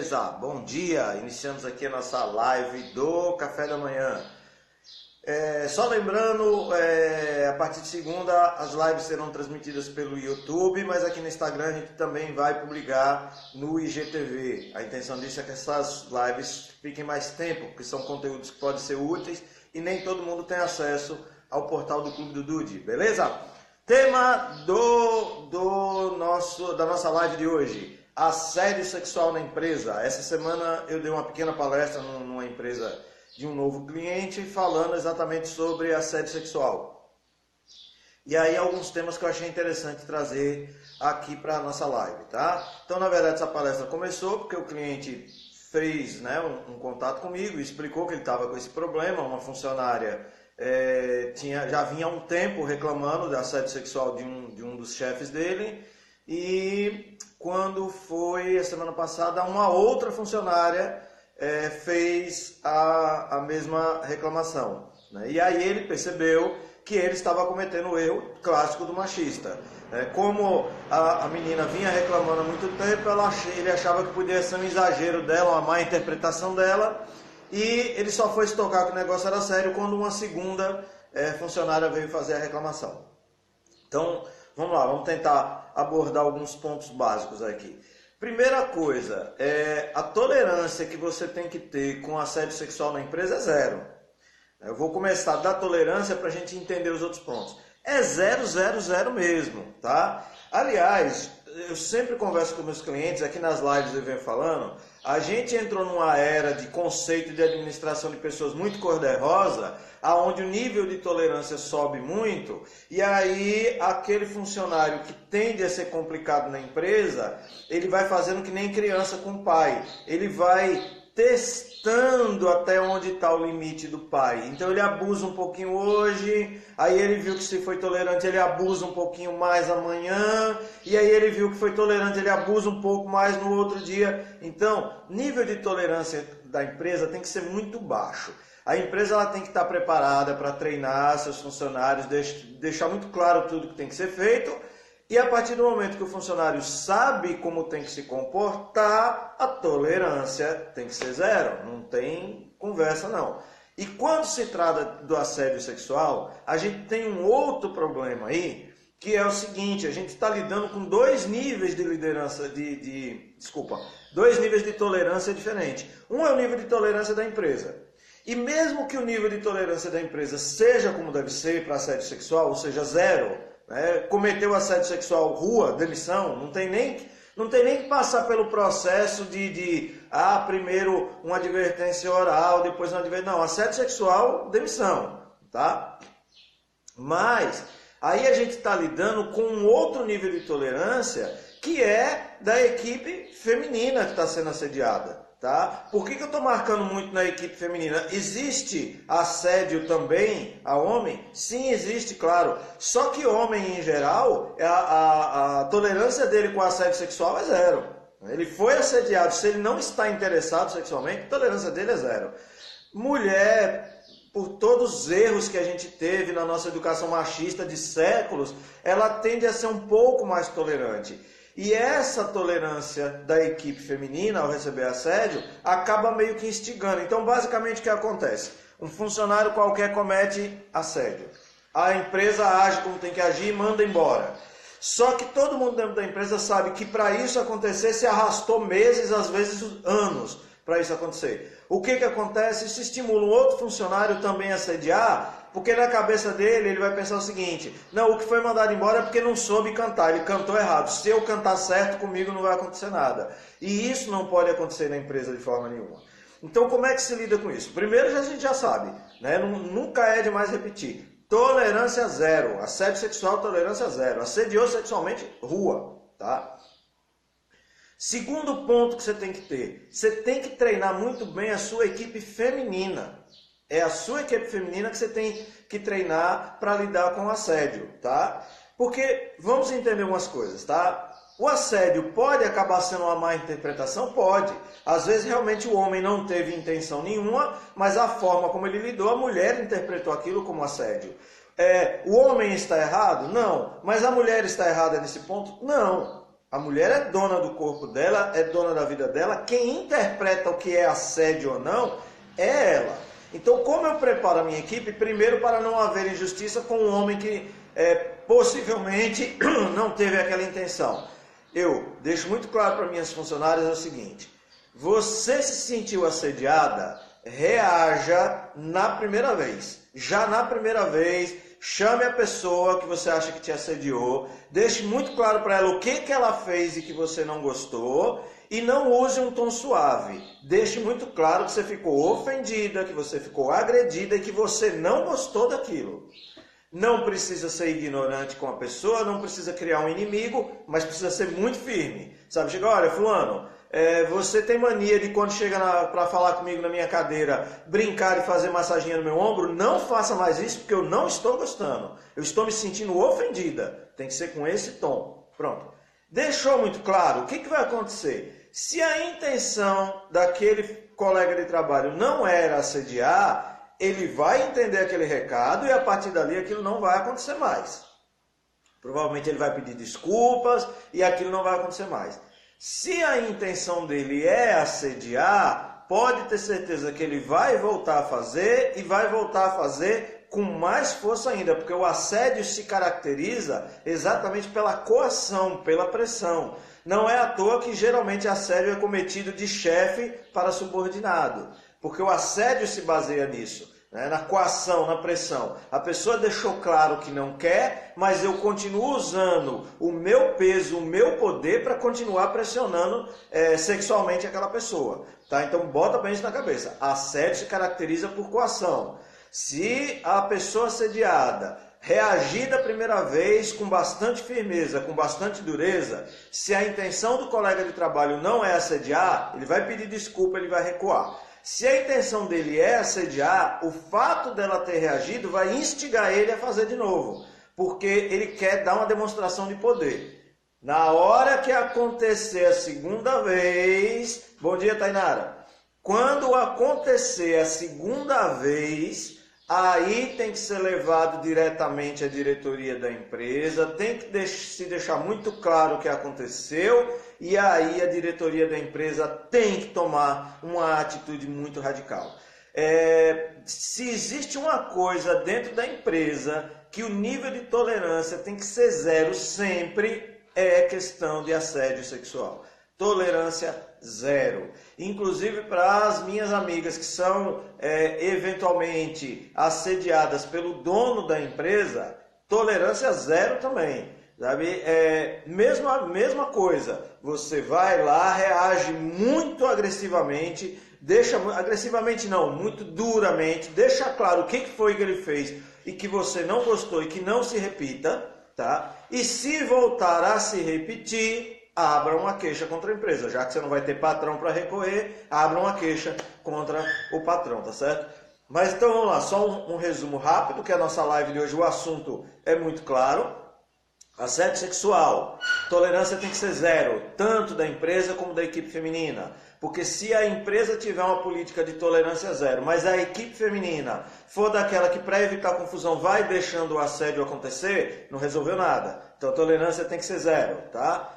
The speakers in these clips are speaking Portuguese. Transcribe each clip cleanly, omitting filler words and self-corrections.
beleza? Bom dia! Iniciamos aqui a nossa live do Café da Manhã. Só lembrando, a partir de segunda as lives serão transmitidas pelo YouTube, mas aqui no Instagram a gente também vai publicar no IGTV. A intenção disso é que essas lives fiquem mais tempo, porque são conteúdos que podem ser úteis e nem todo mundo tem acesso ao portal do Clube do Dude, beleza? Tema da nossa live de hoje: assédio sexual na empresa. Essa semana eu dei uma pequena palestra numa empresa de um novo cliente falando exatamente sobre assédio sexual. E aí alguns temas que eu achei interessante trazer aqui para a nossa live, tá? Então, na verdade, essa palestra começou porque o cliente fez um contato comigo e explicou que ele estava com esse problema. Uma funcionária já vinha há um tempo reclamando de assédio sexual de um dos chefes dele, e quando foi a semana passada, uma outra funcionária fez a mesma reclamação, né? E aí ele percebeu que ele estava cometendo o erro clássico do machista. Como a menina vinha reclamando há muito tempo, ele achava que podia ser um exagero dela, uma má interpretação dela, e ele só foi se tocar que o negócio era sério quando uma segunda funcionária veio fazer a reclamação. Então, vamos lá, vamos tentar abordar alguns pontos básicos aqui. Primeira coisa, a tolerância que você tem que ter com assédio sexual na empresa é zero. Eu vou começar da tolerância para a gente entender os outros pontos. É 0, 0, 0 mesmo, tá? Aliás, eu sempre converso com meus clientes, aqui nas lives eu venho falando, a gente entrou numa era de conceito de administração de pessoas muito cor-de-rosa, aonde o nível de tolerância sobe muito, e aí aquele funcionário que tende a ser complicado na empresa, ele vai fazendo que nem criança com o pai, ele vai testando até onde está o limite do pai. Então ele abusa um pouquinho hoje, aí ele viu que se foi tolerante, ele abusa um pouquinho mais amanhã, e aí ele viu que foi tolerante, ele abusa um pouco mais no outro dia. Então, nível de tolerância da empresa tem que ser muito baixo. A empresa ela tem que estar preparada para treinar seus funcionários, deixar muito claro tudo que tem que ser feito. E a partir do momento que o funcionário sabe como tem que se comportar, a tolerância tem que ser zero, não tem conversa não. E quando se trata do assédio sexual, a gente tem um outro problema aí, que é o seguinte: a gente está lidando com dois níveis de liderança, dois níveis de tolerância diferentes. Um é o nível de tolerância da empresa. E mesmo que o nível de tolerância da empresa seja como deve ser para assédio sexual, ou seja, zero, cometeu assédio sexual, rua, demissão, não tem nem que passar pelo processo primeiro uma advertência oral, depois uma advertência. Não, assédio sexual, demissão, tá? Mas aí a gente está lidando com um outro nível de tolerância, que é da equipe feminina que está sendo assediada. Tá? Por que eu estou marcando muito na equipe feminina? Existe assédio também a homem? Sim, existe, claro. Só que homem, em geral, a tolerância dele com assédio sexual é zero. Ele foi assediado, se ele não está interessado sexualmente, a tolerância dele é zero. Mulher, por todos os erros que a gente teve na nossa educação machista de séculos, ela tende a ser um pouco mais tolerante. E essa tolerância da equipe feminina ao receber assédio acaba meio que instigando. Então, basicamente, o que acontece? Um funcionário qualquer comete assédio. A empresa age como tem que agir e manda embora. Só que todo mundo dentro da empresa sabe que para isso acontecer se arrastou meses, às vezes anos, para isso acontecer. O que acontece? Isso estimula um outro funcionário também a assediar, porque na cabeça dele ele vai pensar o seguinte: não, o que foi mandado embora é porque não soube cantar, ele cantou errado. Se eu cantar certo, comigo não vai acontecer nada. E isso não pode acontecer na empresa de forma nenhuma. Então, como é que se lida com isso? Primeiro, a gente já sabe, nunca é demais repetir. Tolerância zero. Assédio sexual, tolerância zero. Assediou sexualmente, rua, tá? Segundo ponto que você tem que ter: você tem que treinar muito bem a sua equipe feminina. É a sua equipe feminina que você tem que treinar para lidar com o assédio, tá? Porque vamos entender umas coisas, tá? O assédio pode acabar sendo uma má interpretação? Pode. Às vezes realmente o homem não teve intenção nenhuma, mas a forma como ele lidou, a mulher interpretou aquilo como assédio. O homem está errado? Não. Mas a mulher está errada nesse ponto? Não. A mulher é dona do corpo dela, é dona da vida dela. Quem interpreta o que é assédio ou não é ela. Então, como eu preparo a minha equipe? Primeiro, para não haver injustiça com um homem que possivelmente não teve aquela intenção. Eu deixo muito claro para minhas funcionárias o seguinte: você se sentiu assediada, reaja na primeira vez. Já na primeira vez, chame a pessoa que você acha que te assediou, deixe muito claro para ela o que ela fez e que você não gostou, e não use um tom suave. Deixe muito claro que você ficou ofendida, que você ficou agredida e que você não gostou daquilo. Não precisa ser ignorante com a pessoa, não precisa criar um inimigo, mas precisa ser muito firme. Sabe, chega, olha, fulano, você tem mania de quando chega para falar comigo na minha cadeira, brincar e fazer massaginha no meu ombro? Não faça mais isso porque eu não estou gostando. Eu estou me sentindo ofendida. Tem que ser com esse tom. Pronto. Deixou muito claro o que vai acontecer? Se a intenção daquele colega de trabalho não era assediar, ele vai entender aquele recado e a partir dali aquilo não vai acontecer mais. Provavelmente ele vai pedir desculpas e aquilo não vai acontecer mais. Se a intenção dele é assediar, pode ter certeza que ele vai voltar a fazer e vai voltar a fazer com mais força ainda, porque o assédio se caracteriza exatamente pela coação, pela pressão. Não é à toa que geralmente assédio é cometido de chefe para subordinado, porque o assédio se baseia nisso. Na coação, na pressão. A pessoa deixou claro que não quer, mas eu continuo usando o meu peso, o meu poder para continuar pressionando sexualmente aquela pessoa. Tá? Então bota bem isso na cabeça. Assédio se caracteriza por coação. Se a pessoa assediada reagir da primeira vez com bastante firmeza, com bastante dureza, se a intenção do colega de trabalho não é assediar, ele vai pedir desculpa, ele vai recuar. Se a intenção dele é assediar, o fato dela ter reagido vai instigar ele a fazer de novo, porque ele quer dar uma demonstração de poder. Na hora que acontecer a segunda vez... Bom dia, Tainara. Quando acontecer a segunda vez, aí tem que ser levado diretamente à diretoria da empresa, tem que se deixar muito claro o que aconteceu, e aí a diretoria da empresa tem que tomar uma atitude muito radical. Se existe uma coisa dentro da empresa que o nível de tolerância tem que ser zero sempre, é questão de assédio sexual. Tolerância zero. Inclusive para as minhas amigas que são eventualmente assediadas pelo dono da empresa, tolerância zero também. Sabe? Mesma coisa, você vai lá, reage muito agressivamente, agressivamente não, muito duramente, deixa claro o que foi que ele fez e que você não gostou e que não se repita, tá? E se voltar a se repetir, abra uma queixa contra a empresa, já que você não vai ter patrão para recorrer, abra uma queixa contra o patrão, tá certo? Mas então vamos lá, só um resumo rápido, que a nossa live de hoje, o assunto é muito claro. Assédio sexual, tolerância tem que ser zero, tanto da empresa como da equipe feminina. Porque se a empresa tiver uma política de tolerância zero, mas a equipe feminina for daquela que para evitar confusão vai deixando o assédio acontecer, não resolveu nada. Então a tolerância tem que ser zero, tá?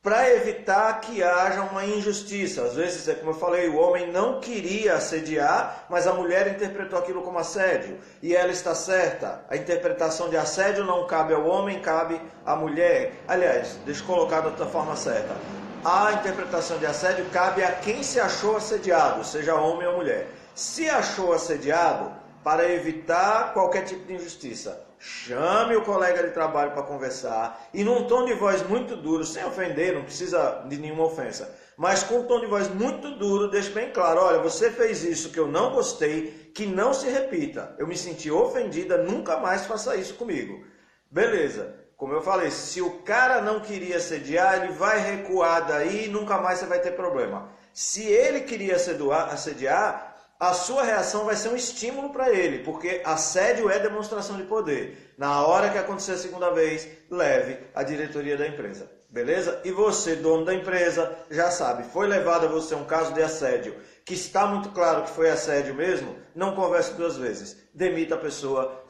Para evitar que haja uma injustiça. Às vezes, como eu falei, o homem não queria assediar, mas a mulher interpretou aquilo como assédio. E ela está certa. A interpretação de assédio não cabe ao homem, cabe à mulher. Aliás, deixa eu colocar da outra forma certa. A interpretação de assédio cabe a quem se achou assediado, seja homem ou mulher. Se achou assediado, para evitar qualquer tipo de injustiça, chame o colega de trabalho para conversar e num tom de voz muito duro, sem ofender, não precisa de nenhuma ofensa, mas com um tom de voz muito duro, deixe bem claro, olha, você fez isso que eu não gostei, que não se repita, eu me senti ofendida, nunca mais faça isso comigo. Beleza, como eu falei, se o cara não queria assediar, ele vai recuar daí e nunca mais você vai ter problema. Se ele queria assediar, a sua reação vai ser um estímulo para ele, porque assédio é demonstração de poder. Na hora que acontecer a segunda vez, leve à diretoria da empresa. Beleza? E você, dono da empresa, já sabe, foi levado a você um caso de assédio que está muito claro que foi assédio mesmo, não converse duas vezes. Demita a pessoa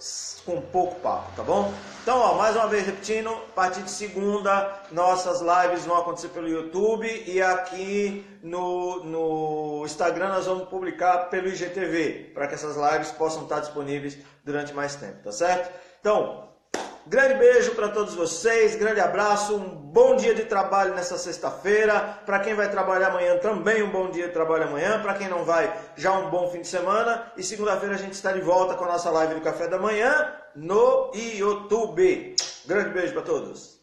com pouco papo, tá bom? Então, ó, mais uma vez repetindo, a partir de segunda, nossas lives vão acontecer pelo YouTube e aqui no Instagram nós vamos publicar pelo IGTV, para que essas lives possam estar disponíveis durante mais tempo, tá certo? Então, grande beijo para todos vocês, grande abraço, um bom dia de trabalho nessa sexta-feira. Para quem vai trabalhar amanhã, também um bom dia de trabalho amanhã. Para quem não vai, já um bom fim de semana. E segunda-feira a gente está de volta com a nossa live do café da manhã no YouTube. Grande beijo para todos.